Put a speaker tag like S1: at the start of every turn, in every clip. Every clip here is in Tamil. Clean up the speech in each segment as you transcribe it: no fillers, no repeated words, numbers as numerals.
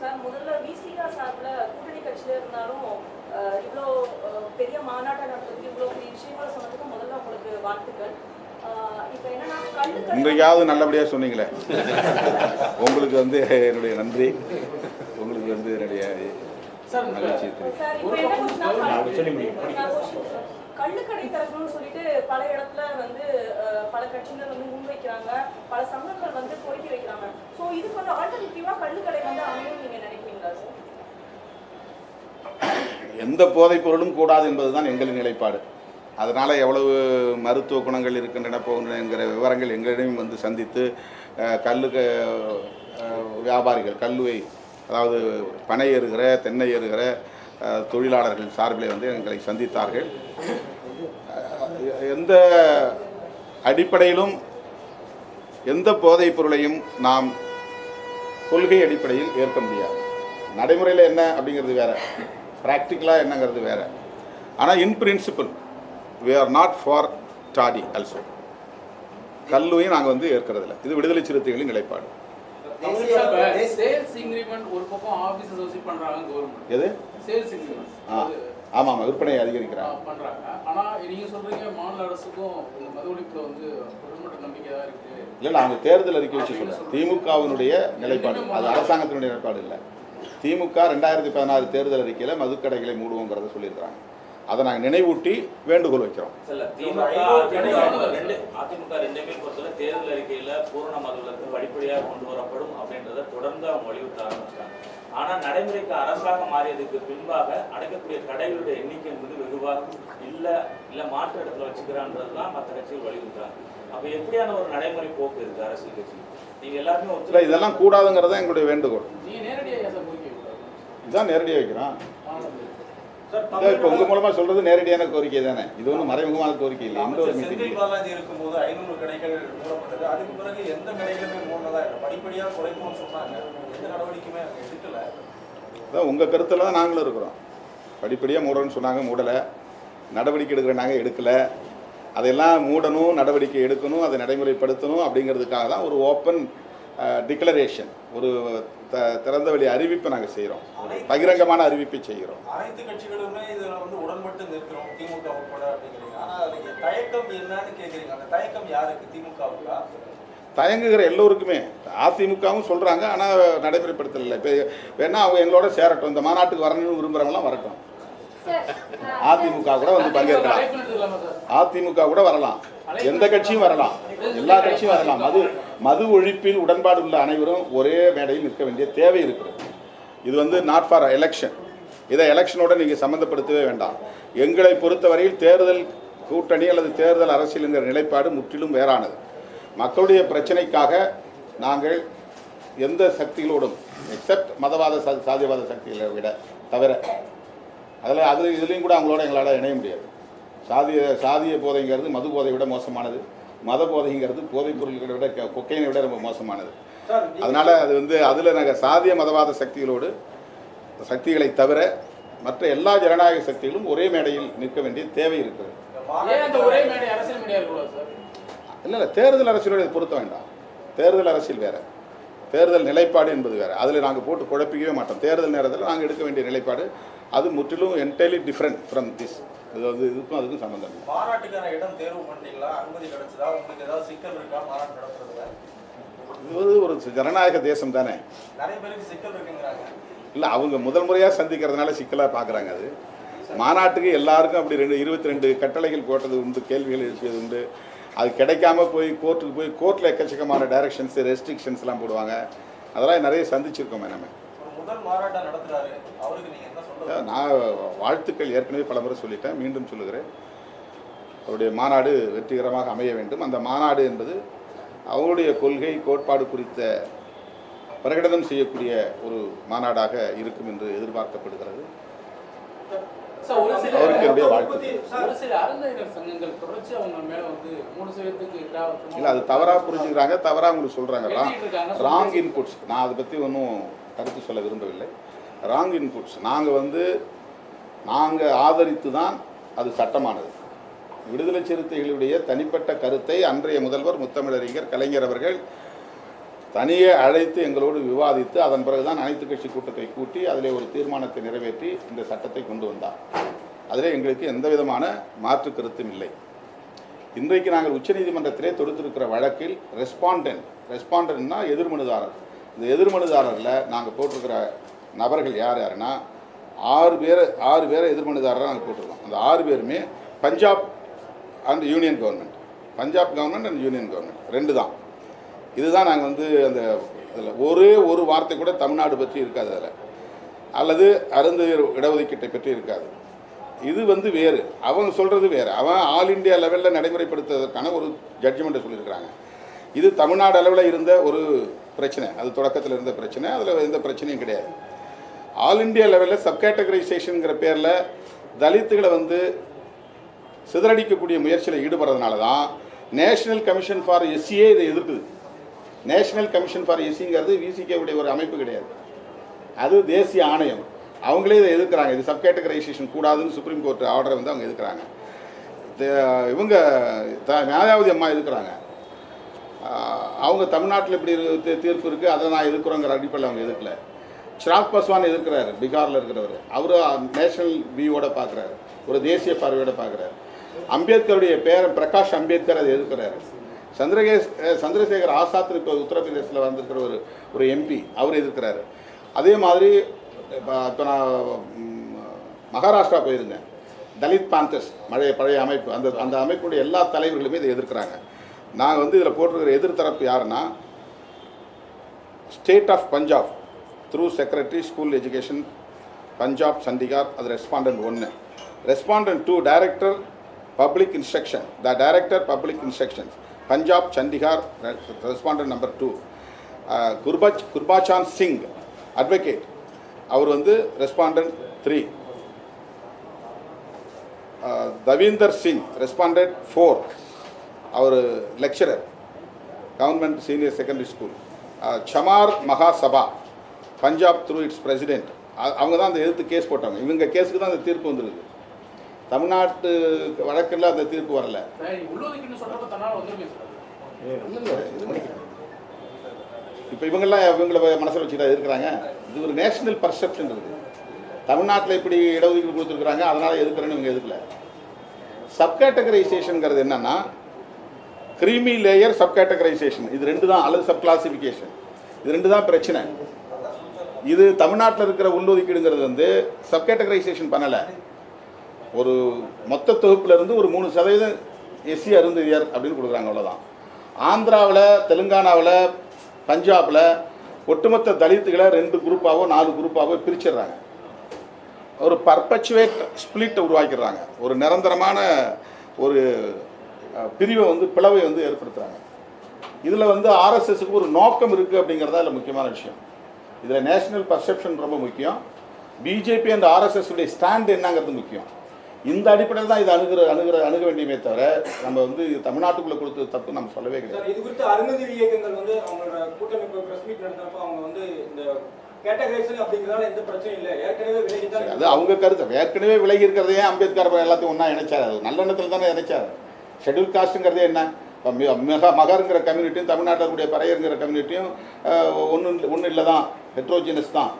S1: சார் முதல்ல விசிகா சார்பில் கூட்டணி கட்சியில் இருந்தாலும் இவ்வளோ பெரிய மாநாட்டை நடத்துறதுக்கு இவ்வளோ பெரிய விஷயங்களை சொன்னதுக்கு முதல்ல உங்களுக்கு வாழ்த்துக்கள். இப்போ என்னன்னா
S2: இன்றைக்காவது நல்லபடியாக சொன்னீங்களே, உங்களுக்கு வந்து என்னுடைய நன்றி, உங்களுக்கு வந்து என்னுடைய மகிழ்ச்சி.
S1: கள்ளுக்கடை திறக்கணும்னு சொல்லிட்டு பல இடத்துல வந்து பல கட்சியினர் வந்து முன்வைக்கிறாங்க, பல சங்கங்கள் வந்து கோரிக்கை வைக்கிறாங்க. ஸோ இதுக்கு வந்து ஆல்டர்னேட்டிவா கள்ளுக்கடை வந்து அமையும் நீங்க நினைக்கிறீங்களா சார்?
S2: எந்த போதைப் பொருளும் கூடாது என்பதுதான் எங்களின் நிலைப்பாடு. அதனால் எவ்வளவு மருத்துவ குணங்கள் இருக்கின்றன போகின்றன விவரங்கள் எங்களிடம் வந்து சந்தித்து வியாபாரிகள் கல்லுவை அதாவது பனை ஏறுகிற தென்னை ஏறுகிற தொழிலாளர்கள் சார்பில் வந்து எங்களை சந்தித்தார்கள். எந்த அடிப்படையிலும் எந்த போதைப் பொருளையும் நாம் கொள்கை அடிப்படையில் ஏற்க முடியாது. நடைமுறையில் என்ன அப்படிங்கிறது வேறு, ப்ராக்டிக்கலாக என்னங்கிறது வேறு. ஆனால் in principle we are not for toddy also. கல்லுவையும் நாங்கள் வந்து ஏற்கிறதில்ல. இது விடுதலை சிறுத்தைகளின் நிலைப்பாடு. எது? ஆமாம், விற்பனை அதிகரிக்கிறாங்க. இல்லை, அவங்க தேர்தல் அறிக்கை வச்சு சொல்கிறேன். திமுகவினுடைய நிலைப்பாடு, அது அரசாங்கத்தினுடைய நிலைப்பாடு இல்லை. திமுக 2016 தேர்தல் அறிக்கையில் மதுக்கடைகளை மூடுவோங்கிறத சொல்லியிருக்கிறாங்க. அதை நாங்கள் நினைவூட்டி வேண்டுகோள் வைக்கிறோம்.
S3: அதிமுக ரெண்டுமே பொறுத்தவரை தேர்தல் அறிக்கையில் பூரண மதுவிலக்கு படிப்படியாக கொண்டு வரப்படும் அப்படின்றத தொடர்ந்து அவங்க வலியுறுத்த ஆரம்பிச்சிட்டாங்க. ஆனால் நடைமுறைக்கு அரசாங்கம் மாறியதுக்கு பின்பாக அடைக்கக்கூடிய கடைகளுடைய எண்ணிக்கை என்பது வெகுவாக இல்லை மாற்று இடத்துல வச்சுக்கிறான்றது தான் மற்ற கட்சிகள் வலியுறுத்துறாங்க. அப்போ எப்படியான ஒரு நடைமுறை போக்கு இருக்குது அரசியல் கட்சி? நீங்கள் எல்லாருமே ஒத்துழைப்பு
S2: இதெல்லாம் கூடாதுங்கிறத எங்களுடைய வேண்டுகோள். இதுதான் நேரடியாக வைக்கிறோம். இப்போ உங்க மூலமா சொல்றது நேரடியான கோரிக்கை தானே, இது ஒன்றும் மறைமுகமான கோரிக்கை இல்லை. இந்த ஒரு
S4: செந்தில் பாலாஜி இருக்கும்போது 500 கடைகள் மூடப்பட்டது. அதுக்கு பிறகு எந்த கடைகளுமே மூடனதா இல்லை, படிப்படியாக குறைப்போம்னு சொன்னாங்க. எந்த நடவடிக்கையுமே எடுக்கல.
S2: அதான் உங்கள் கருத்தில் தான் நாங்களும் இருக்கிறோம். படிப்படியாக மூடணும்னு சொன்னாங்க, மூடலை. நடவடிக்கை எடுக்கிற நாங்கள் எடுக்கலை. அதையெல்லாம் மூடணும், நடவடிக்கை எடுக்கணும், அதை நடைமுறைப்படுத்தணும் அப்படிங்கிறதுக்காக தான் ஒரு ஓப்பன் டிக்ளரேஷன், ஒரு திறந்த வெளி அறிவிப்பை நாங்கள் செய்கிறோம், பகிரங்கமான அறிவிப்பை செய்கிறோம்.
S4: அனைத்து கட்சிகளுமே இதில் வந்து உடன்பட்டு நிற்கிறோம், திமுக உட்பட அப்படிங்கிறீங்க. ஆனால் அதுக்கு தயக்கம் என்னன்னு கேட்குறீங்க. அந்த தயக்கம் யாருக்கு? திமுகவுக்கா?
S2: தயங்குகிற எல்லோருக்குமே. அதிமுகவும் சொல்கிறாங்க, ஆனால் நடைமுறைப்படுத்தலை. இப்போ வேணா அவங்க எங்களோட சேரட்டும், இந்த மாநாட்டுக்கு வரணும்னு விரும்புகிறவங்களாம் வரட்டும். அதிமுக கூட வந்து பங்கேற்கலாம், அதிமுக கூட வரலாம், எந்த கட்சியும் வரலாம், எல்லா கட்சியும் வரலாம். மது ஒழிப்பில் உடன்பாடு உள்ள அனைவரும் ஒரே மேடையில் நிற்க வேண்டிய தேவை இருக்கிறது. இது வந்து நாட் ஃபார் எலெக்ஷன். இதை எலெக்ஷனோட நீங்கள் சம்மந்தப்படுத்தவே வேண்டாம். எங்களை பொறுத்தவரையில் தேர்தல் கூட்டணி அல்லது தேர்தல் அரசியலுங்கிற நிலைப்பாடு முற்றிலும் வேறானது. மக்களுடைய பிரச்சனைக்காக நாங்கள் எந்த சக்திகளோடும் எக்ஸப்ட் மதவாத சாதியவாத சக்திகளை விட தவிர இதுலேயும் கூட அவங்களோட எங்களால் இணைய முடியாது. சாதிய போதைங்கிறது மது போதை விட மோசமானது, மத போதைங்கிறது போதைப் பொருள்களை விட கொக்கைனை விட ரொம்ப மோசமானது. அதனால் அது வந்து அதில் நாங்கள் சாதிய மதவாத சக்திகளை தவிர மற்ற எல்லா ஜனநாயக சக்திகளும் ஒரே மேடையில் நிற்க வேண்டிய தேவை இருக்கிறது. இல்லை, தேர்தல் அரசியலோட பொருத்த வேண்டாம். தேர்தல் அரசியல் வேறு, தேர்தல் நிலைப்பாடு என்பது வேறு. அதில் நாங்கள் போட்டு குழப்பிக்கவே மாட்டோம். தேர்தல் நேரத்தில் நாங்கள் எடுக்க வேண்டிய நிலைப்பாடு அது முற்றிலும் என்டையர்லி டிஃப்ரெண்ட் ஃப்ரம் திஸ். இது வந்து இதுக்கும் அதுக்கும் சம்பந்தம் இல்லை.
S4: மாநாட்டுக்கான இடம் தேர்வு பண்ணிட்டீங்களா? அனுமதி கிடைச்சதா? உங்களுக்கு ஏதாவது சிக்கல் இருக்கா மாநாட்டு நடத்துறதுல?
S2: இது ஒரு ஜனநாயக தேசம் தானே,
S4: நிறைய பேருக்கு சிக்கல் இருக்குங்கிறாங்க.
S2: இல்லை, அவங்க முதல் முறையாக சந்திக்கிறதுனால சிக்கலாக பார்க்குறாங்க. அது மாநாட்டுக்கு எல்லாருக்கும் அப்படி 22 கட்டளைகள் போட்டது உண்டு, கேள்விகள் எழுப்பியது உண்டு. அது கிடைக்காம கோர்ட்டுக்கு போய் கோர்ட்டில் எக்கச்சக்கமான டைரக்ஷன்ஸ் ரெஸ்ட்ரிக்ஷன்ஸ்லாம் போடுவாங்க. அதெல்லாம் நிறைய சந்திச்சிருக்கோமே நம்ம.
S4: முதல் மாநாட்டை நடத்துறாரு, அவருக்கு நீங்கள் என்ன சொல்றது?
S2: நான் வாழ்த்துக்கள் ஏற்கனவே பல முறை சொல்லிட்டேன், மீண்டும் சொல்லுகிறேன். அவருடைய மாநாடு வெற்றிகரமாக அமைய வேண்டும். அந்த மாநாடு என்பது அவருடைய கொள்கை கோட்பாடு குறித்த பிரகடனம் செய்யக்கூடிய ஒரு மாநாடாக இருக்கும் என்று எதிர்பார்க்கப்படுகிறது. அவருக்கு என்னுடைய வாழ்த்துக்கள். இல்லை, அது தவறாக புரிஞ்சுக்கிறாங்க, தவறாக உங்களுக்கு சொல்கிறாங்க. Wrong inputs. நான் அதை பற்றி ஒன்றும் கருத்து சொல்ல விரும்பவில்லை. Wrong inputs. நாங்கள் ஆதரித்து தான் அது சட்டமானது. விடுதலை சிறுத்தைகளுடைய தனிப்பட்ட கருத்தை அன்றைய முதல்வர் முத்தமிழறிஞர் கலைஞர் அவர்கள் தனியே அழைத்து எங்களோடு விவாதித்து அதன் பிறகுதான் அனைத்து கட்சி கூட்டத்தை கூட்டி அதிலே ஒரு தீர்மானத்தை நிறைவேற்றி இந்த சட்டத்தை கொண்டு வந்தார். அதில் எங்களுக்கு எந்த விதமான மாற்று கருத்தும் இல்லை. இன்றைக்கு நாங்கள் உச்சநீதிமன்றத்திலே தொடுத்திருக்கிற வழக்கில் ரெஸ்பாண்டன்ட்னா எதிர்மனுதாரர். இந்த எதிர்மனுதாரரில் நாங்கள் போட்டிருக்கிற நபர்கள் யாருன்னா 6 பேரை எதிர்மனுதாரராக நாங்கள் போட்டிருக்கோம். அந்த 6 பேருமே Punjab and union government, Punjab government and union government 2 தான். இதுதான் நாங்கள் வந்து அந்த அதில் ஒரே ஒரு வார்த்தை கூட தமிழ்நாடு பற்றி இருக்காது அதில், அல்லது அருந்ததியர் இடஒதுக்கீட்டை பற்றி இருக்காது. இது வந்து வேறு, அவங்க சொல்கிறது வேறு. அவன் ஆல் இண்டியா லெவலில் நடைமுறைப்படுத்துவதற்கான ஒரு ஜட்ஜ்மெண்ட்டை சொல்லியிருக்கிறாங்க. இது தமிழ்நாடு அளவில் இருந்த ஒரு பிரச்சனை, அது தொடக்கத்தில் இருந்த பிரச்சனை, அதில் எந்த பிரச்சனையும் கிடையாது. ஆல் இண்டியா லெவலில் சப்கேட்டகரைசேஷனுங்கிற பேரில் தலித்துகளை வந்து சிதறடிக்கக்கூடிய முயற்சியில் ஈடுபடுறதுனால தான் நேஷனல் கமிஷன் ஃபார் எஸ்சியே இதை எதிர்க்குது. நேஷனல் கமிஷன் ஃபார் எஸ்சிங்கிறது விசிகேவுடைய ஒரு அமைப்பு கிடையாது, அது தேசிய ஆணையம். அவங்களே இதை எதிர்க்கிறாங்க. இது சப்கேட்டகரைசேஷன் கூடாதுன்னு சுப்ரீம் கோர்ட் ஆர்டரை வந்து அவங்க எதிர்க்கிறாங்க. இவங்க மாயாவதி அம்மா எதிர்க்கிறாங்க. அவங்க தமிழ்நாட்டில் இப்படி தீர்ப்பு இருக்குது, அதை நான் எதிர்க்கிறோங்கிற அடிப்படையில் அவங்க எதிர்க்கல. சிராக் பாஸ்வான் எதிர்க்கிறாரு, பீகாரில் இருக்கிறவர். அவர் நேஷனல் வியூவோட பார்க்குறாரு, ஒரு தேசிய பார்வையோட பார்க்குறாரு. அம்பேத்கருடைய பேரன் பிரகாஷ் அம்பேத்கர் அதை எதிர்க்கிறாரு. சந்திரசேகர் ஆசாத் இப்போ உத்தரப்பிரதேசத்தில் வந்திருக்கிற ஒரு எம்பி, அவர் எதிர்க்கிறாரு. அதே மாதிரி இப்போ நான் மகாராஷ்டிரா போயிருந்தேன், தலித் பாந்தர்ஸ் பழைய அமைப்பு, அந்த அமைப்புடைய எல்லா தலைவர்களுமே இதை எதிர்க்கிறாங்க. நாங்கள் வந்து இதில் போட்டிருக்கிற எதிர்த்தரப்பு யாருன்னா state of Punjab through secretary school education Punjab Chandigarh, அது respondent 1. Respondent 2 director public instruction, director public instructions Punjab Chandigarh, respondent number 2. Gurbachan Singh advocate, அவர் வந்து ரெஸ்பாண்டன்ட் 3. தவீந்தர் சிங் ரெஸ்பாண்டன்ட் 4, அவர் lecturer government senior secondary school. Chamar Mahasabha Punjab through its president, அவங்க தான் அந்த எதிர்த்து கேஸ் போட்டாங்க. இவங்க கேஸுக்கு தான் அந்த தீர்ப்பு வந்துருக்கு. தமிழ்நாட்டு வழக்கில் அந்த தீர்ப்பு வரல. இப்போ இவங்களை மனசில் வச்சுட்டா இருக்கிறாங்க. இது ஒரு நேஷனல் பர்செப்ஷன் இருக்குது. தமிழ்நாட்டில் இப்படி இடஒதுக்கீடு கொடுத்துருக்குறாங்க, அதனால் எதுக்குறேன்னு இவங்க எதுக்கல. சப்கேட்டகரைசேஷனுங்கிறது என்னன்னா கிரீமி லேயர் சப்கேட்டகரைசேஷன், இது 2 தான், அல்லது சப் கிளாசிஃபிகேஷன், இது 2 தான் பிரச்சனை. இது தமிழ்நாட்டில் இருக்கிற உள்ளொதுக்கீடுங்கிறது வந்து சப்கேட்டகரைசேஷன் பண்ணலை. ஒரு மொத்த தொகுப்பிலிருந்து ஒரு 3% எஸ்சி அருந்ததியர் அப்படின்னு கொடுக்குறாங்க, அவ்வளோதான். ஆந்திராவில், தெலுங்கானாவில், பஞ்சாபில் ஒட்டுமொத்த தலித்துகளை 2 குரூப்பாவோ 4 குரூப்பாவோ பிரிச்சிடுறாங்க. ஒரு பர்பச்சுவேட் ஸ்பிளிட்டை உருவாக்கிடுறாங்க. ஒரு நிரந்தரமான ஒரு பிரிவை வந்து பிளவை வந்து ஏற்படுத்துகிறாங்க. இதில் வந்து ஆர்எஸ்எஸ்க்கு ஒரு நோக்கம் இருக்குது அப்படிங்கிறதா இதில் முக்கியமான விஷயம். இதில் நேஷனல் பர்செப்ஷன் ரொம்ப முக்கியம். பிஜேபி அண்ட் ஆர்எஸ்எஸ் உடைய ஸ்டாண்ட் என்னங்கிறது முக்கியம். இந்த அடிப்படையில் தான் இது அணுக வேண்டியமே தவிர நம்ம வந்து தமிழ்நாட்டுக்குள்ளே கொடுத்து தப்பு நம்ம சொல்லவே கிடையாது.
S4: இது குறித்து அருந்ததி இயக்கங்கள் வந்து அவங்களோட கூட்டமைப்பு பிரஸ் மீட் நடத்துறப்ப அவங்க வந்து இந்த கேட்டகரைசேஷன் அப்படிங்கிறதால எந்த பிரச்சனையும் இல்லை, ஏற்கனவே விலகி தான். அது
S2: அவங்க கருத்து. ஏற்கனவே விலகி இருக்கிறதையே அம்பேத்கர் எல்லாத்தையும் ஒன்றா இணைச்சார். அது நல்லெண்ணத்தில் தானே இணைச்சார். ஷெட்யூல் காஸ்ட்டுங்கிறதே என்ன, இப்போ மகருங்கிற கம்யூனிட்டியும் தமிழ்நாட்டில் இருக்கக்கூடிய பறையருங்கிற கம்யூனிட்டியும் ஒன்றும் இல்லை தான், ஹெட்ரோஜினஸ் தான்.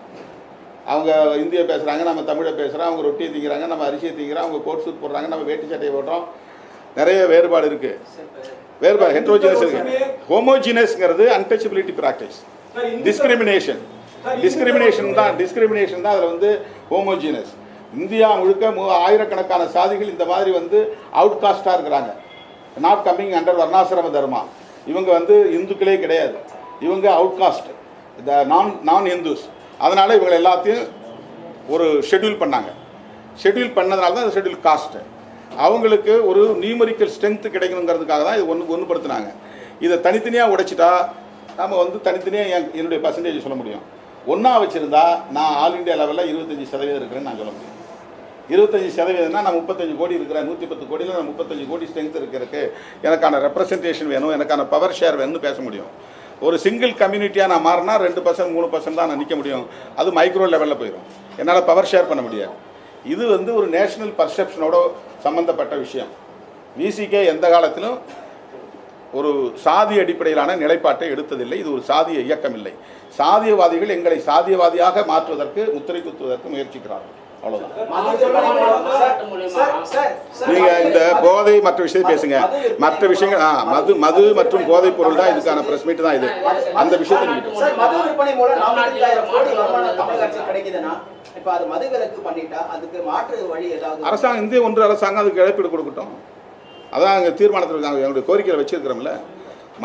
S2: அவங்க இந்தியை பேசுகிறாங்க, நம்ம தமிழை பேசுகிறோம். அவங்க ரொட்டியை திங்கிறாங்க, நம்ம அரிசியை திங்கிறோம். அவங்க கோட் சூட் போடுறாங்க, நம்ம வேட்டி சட்டையை போடுறோம். நிறைய வேறுபாடு இருக்குது. வேறுபாடு ஹெட்ரோஜினஸ் இருக்குது. ஹோமோஜினஸ் அன்டச்சபிலிட்டி ப்ராக்டிஸ், டிஸ்கிரிமினேஷன் தான் அதில் வந்து ஹோமோஜினஸ். இந்தியா முழுக்க ஆயிரக்கணக்கான சாதிகள் இந்த மாதிரி வந்து அவுட் காஸ்டாக இருக்கிறாங்க. நாட் கம்மிங் அண்டர் வர்ணாசிரம தர்மா. இவங்க வந்து இந்துக்களே கிடையாது, இவங்க அவுட் காஸ்ட், இந்த நான் ஹிந்துஸ். அதனால் இவங்க எல்லாத்தையும் ஒரு ஷெட்யூல் பண்ணாங்க. ஷெட்யூல் பண்ணதுனால தான் இந்த ஷெட்யூல் காஸ்ட்டு. அவங்களுக்கு ஒரு நியூமரிக்கல் ஸ்ட்ரென்த்து கிடைக்கணுங்கிறதுக்காக தான் இது ஒன்றுபடுத்தினாங்க. இதை தனித்தனியாக உடைச்சிட்டா நம்ம வந்து தனித்தனியாக என்னுடைய பர்சன்டேஜ் சொல்ல முடியும். ஒன்றா வச்சுருந்தா நான் ஆல் இண்டியா லெவலில் 25% இருக்கிறேன்னு நான் சொல்ல முடியும். 25%னா நான் 35 கோடி இருக்கிறேன், 110 கோடியில் நான் 35 கோடி ஸ்ட்ரென்த் இருக்கிறதுக்கு எனக்கான ரெப்ரசன்டேஷன் வேணும், எனக்கான பவர் ஷேர் வேணும்னு பேச முடியும். ஒரு சிங்கிள் கம்யூனிட்டியாக நான் மாறினா 2% 3% தான் நான் நிற்க முடியும். அது மைக்ரோ லெவலில் போயிடும், என்னால் பவர் ஷேர் பண்ண முடியாது. இது வந்து ஒரு நேஷனல் பர்செப்ஷனோட சம்மந்தப்பட்ட விஷயம். விசிகே எந்த காலத்திலும் ஒரு சாதி அடிப்படையிலான நிலைப்பாட்டை எடுத்ததில்லை. இது ஒரு சாதிய இயக்கம் இல்லை. சாதியவாதிகள் எங்களை சாதியவாதியாக மாற்றுவதற்கு, முத்திரை குத்துவதற்கு முயற்சிக்கிறார்கள். அவ்வளவுதான். நீங்க இந்த போதை மற்ற விஷயம் பேசுங்க. மற்ற விஷயங்கள் மது மற்றும் போதைப் பொருள் தான் இதுக்கான பிரஸ் மீட் தான் இது. அந்த விஷயத்தை
S5: மது விற்பனை மூலம் 45,000 கோடி வருமானம் தமிழக அரசு கிடைக்குதுன்னா இப்ப அது மது விலக்கு பண்ணிட்டா அதுக்கு மாற்று வழி ஏதாவது
S2: அரசாங்கம், இந்திய ஒன்றிய அரசாங்கம் அதுக்கு இழப்பீடு கொடுக்கட்டும். அதான் அங்கே தீர்மானத்தில் இருக்காங்க. என்னுடைய கோரிக்கையில் வச்சிருக்கிறோம்ல,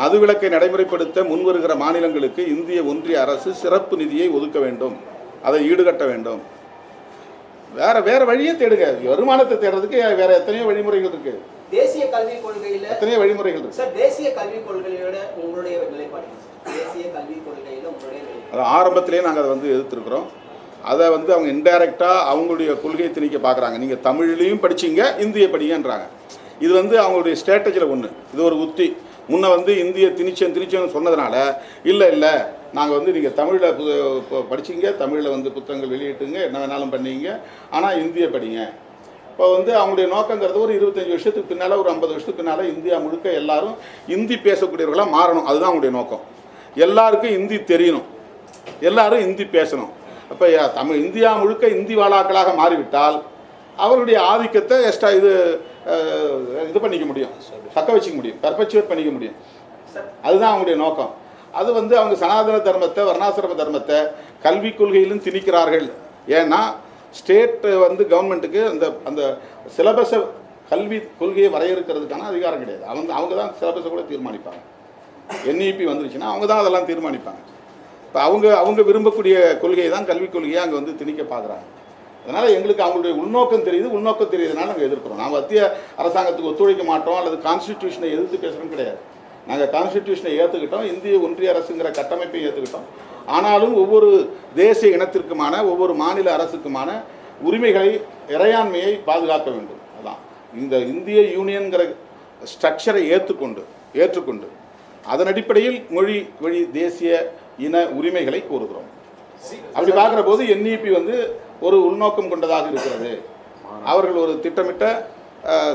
S2: மது விலக்கை நடைமுறைப்படுத்த முன்வருகிற மாநிலங்களுக்கு இந்திய ஒன்றிய அரசு சிறப்பு நிதியை ஒதுக்க வேண்டும், அதை ஈடுகட்ட வேண்டும். வேற வழியே தேடுங்க. வருமானத்தை தேடுறதுக்கு வேற எத்தனையோ வழிமுறைகள் இருக்கு.
S5: தேசிய கல்விக் கொள்கையில
S2: எத்தனையோ வழிமுறைகள் இருக்கு
S5: சார். தேசிய கல்விக் கொள்கையோட உங்களுடைய நிலைப்பாடு, தேசிய கல்விக் கொள்கையில உங்களுடைய
S2: அது ஆரம்பத்திலேயே நாங்கள் அதை வந்து எதிர்த்திருக்கிறோம். அதை வந்து அவங்க இன்டைரக்டாக அவங்களுடைய கொள்கையை திணிக்க பார்க்குறாங்க. நீங்கள் தமிழ்லையும் படிச்சிங்க, இந்திய படிங்கன்றாங்க. இது வந்து அவங்களுடைய ஸ்ட்ராட்டஜியில் ஒன்று. இது ஒரு உத்தி. முன்ன வந்து இந்திய திணிச்சேன்னு சொன்னதுனால இல்லை நாங்கள் வந்து நீங்கள் தமிழில் படிச்சிங்க, தமிழில் வந்து புத்தகங்கள் வெளியிட்டுங்க, என்ன வேணாலும் பண்ணீங்க, ஆனால் இந்திய படிங்க. இப்போ வந்து அவங்களுடைய நோக்கங்கிறது ஒரு 25 வருஷத்துக்கு பின்னால், ஒரு 50 வருஷத்துக்கு பின்னால் இந்தியா முழுக்க எல்லாரும் இந்தி பேசக்கூடியவர்களாக மாறணும். அதுதான் அவங்களுடைய நோக்கம். எல்லாருக்கும் இந்தி தெரியணும், எல்லாரும் இந்தி பேசணும். அப்போ இந்தியா முழுக்க இந்தி வாழாக்களாக மாறிவிட்டால் அவருடைய ஆதிக்கத்தை எக்ஸ்ட்ரா இது பண்ணிக்க முடியும், தக்க வச்சுக்க முடியும், பர்பச்சுவேட் பண்ணிக்க முடியும். அதுதான் அவங்களுடைய நோக்கம். அது வந்து அவங்க சனாதன தர்மத்தை, வர்ணாசிரம தர்மத்தை கல்விக் கொள்கையிலும் திணிக்கிறார்கள். ஏன்னா ஸ்டேட் வந்து கவர்மெண்ட்டுக்கு அந்த சிலபஸை, கல்வி கொள்கையை வரையறுக்கிறதுக்கான அதிகாரம் கிடையாது. அவங்க தான் சிலபஸை கூட தீர்மானிப்பாங்க. NEP வந்துருச்சுன்னா அவங்க தான் அதெல்லாம் தீர்மானிப்பாங்க. இப்போ அவங்க விரும்பக்கூடிய கொள்கையை தான் கல்விக் கொள்கையை அங்கே வந்து திணிக்க பார்க்குறாங்க. அதனால் எங்களுக்கு அவங்களுடைய உள்நோக்கம் தெரியுதுனால நாங்கள் எதிர்க்கிறோம். நாங்கள் மத்திய அரசாங்கத்துக்கு ஒத்துழைக்க மாட்டோம் அல்லது கான்ஸ்டிடியூஷனை எதிர்த்து பேசுகிறோம் கிடையாது. நாங்கள் கான்ஸ்டிடியூஷனை ஏற்றுக்கிட்டோம், இந்திய ஒன்றிய அரசுங்கிற கட்டமைப்பை ஏற்றுக்கிட்டோம். ஆனாலும் ஒவ்வொரு தேசிய இனத்திற்குமான, ஒவ்வொரு மாநில அரசுக்குமான உரிமைகளை, இறையாண்மையை பாதுகாக்க வேண்டும். அதான் இந்த இந்திய யூனியன்கிற ஸ்ட்ரக்சரை ஏற்றுக்கொண்டு அதன் அடிப்படையில் மொழி வழி தேசிய இன உரிமைகளை கோருகிறோம். அப்படி பார்க்குற போது NEP வந்து ஒரு உள்நோக்கம் கொண்டதாக இருக்கிறது. அவர்கள் ஒரு திட்டமிட்ட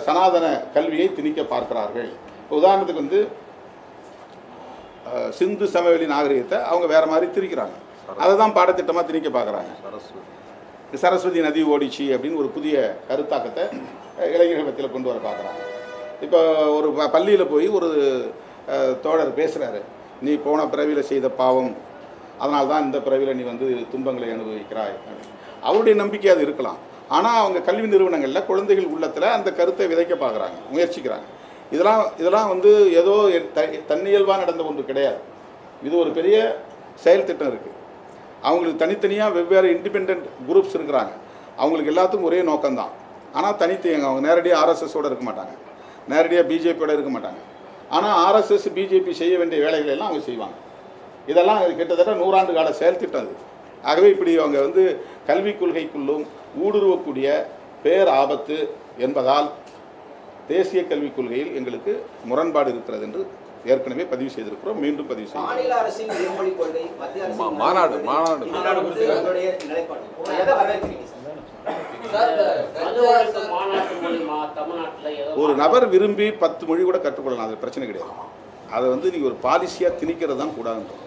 S2: சனாதன கல்வியை திணிக்க பார்க்கிறார்கள். உதாரணத்துக்கு வந்து சிந்து சமவெளி நாகரிகத்தை அவங்க வேற மாதிரி திணிக்கிறாங்க. அதை தான் பாடத்திட்டமாக திணிக்க பார்க்குறாங்க. சரஸ்வதி நதி ஓடிச்சு அப்படின்னு ஒரு புதிய கருத்தாக்கத்தை இளைஞர்கள் மத்தியில் கொண்டு வர பார்க்குறாங்க. இப்போ ஒரு பள்ளியில் போய் ஒரு தோழர் பேசுகிறாரு, நீ போன பிறவியில் செய்த பாவம், அதனால தான் இந்த பிறவியில் நீ வந்து துன்பங்களை அனுபவிக்கிறாய். அவருடைய நம்பிக்கை அது இருக்கலாம். ஆனால் அவங்க கல்வி நிறுவனங்களில் குழந்தைகள் உள்ளத்தில் அந்த கருத்தை விதைக்க பார்க்குறாங்க, முயற்சிக்கிறாங்க. இதெல்லாம் வந்து ஏதோ தன்னியல்பாக நடந்த ஒன்று கிடையாது. இது ஒரு பெரிய செயல் திட்டம் இருக்குது. அவங்களுக்கு தனித்தனியாக வெவ்வேறு இண்டிபெண்ட் குரூப்ஸ் இருக்கிறாங்க. அவங்களுக்கு எல்லாத்துக்கும் ஒரே நோக்கம்தான். ஆனால் அவங்க நேரடியாக RSSோடு இருக்க மாட்டாங்க, நேரடியாக BJPயோடு இருக்க மாட்டாங்க. ஆனால் RSS BJP செய்ய வேண்டிய வேலைகளை எல்லாம் அவங்க செய்வாங்க. இதெல்லாம் கிட்டத்தட்ட 100 ஆண்டு கால செயல் திட்டம் அது. ஆகவே இப்படி அவங்க வந்து கல்விக் கொள்கைக்குள்ளும் ஊடுருவக்கூடிய பேர் ஆபத்து என்பதால் தேசிய கல்விக் கொள்கையில் எங்களுக்கு முரண்பாடு இருக்கிறது என்று ஏற்கனவே பதிவு செய்திருக்கிறோம், மீண்டும் பதிவு செய்யும்.
S5: மாநில அரசின் இருமொழி கொள்கை, மத்திய அரசின்
S6: மாநாடு
S2: ஒரு நபர் விரும்பி 10 மொழி கூட கற்றுக்கொள்ளலாம், அது பிரச்சனை கிடையாது. அதை வந்து நீங்கள் ஒரு பாலிசியாக திணிக்கிறது தான் கூடாதுன்றோம்.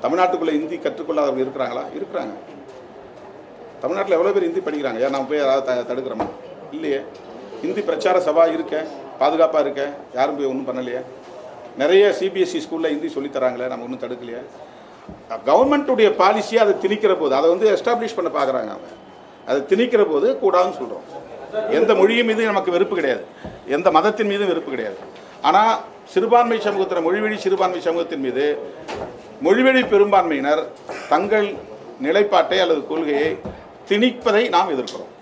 S2: தமிழ்நாட்டுக்குள்ளே ஹிந்தி கற்றுக்கொள்ளாதவங்க இருக்கிறாங்களா? இருக்கிறாங்க. தமிழ்நாட்டில் எவ்வளோ பேர் ஹிந்தி படிக்கிறாங்க? ஏன் நம்ம போய் யாராவது தடுக்கிறோமா? இல்லையே. ஹிந்தி பிரச்சார சபா இருக்க, பாதுகாப்பாக இருக்க, யாரும் போய் ஒன்றும் பண்ணலையே. நிறைய CBSE ஸ்கூலில் ஹிந்தி சொல்லித்தராங்களே, நம்ம ஒன்றும் தடுக்கலையே. கவர்மெண்ட்டுடைய பாலிசியை அதை திணிக்கிற போது, அதை வந்து எஸ்டாப்ளிஷ் பண்ண பார்க்குறாங்க. அவங்க அதை திணிக்கிற போது கூடாதுன்னு சொல்கிறோம். எந்த மொழியின் மீது நமக்கு வெறுப்பு கிடையாது, எந்த மதத்தின் மீதும் வெறுப்பு கிடையாது. ஆனால் சிறுபான்மை சமூகத்தின், மொழிவழி சிறுபான்மை சமூகத்தின் மீது மொழிவழி பெரும்பான்மையினர் தங்கள் நிலைப்பாட்டை அல்லது கொள்கையை திணிப்பதை நாம் எதிர்க்கிறோம்.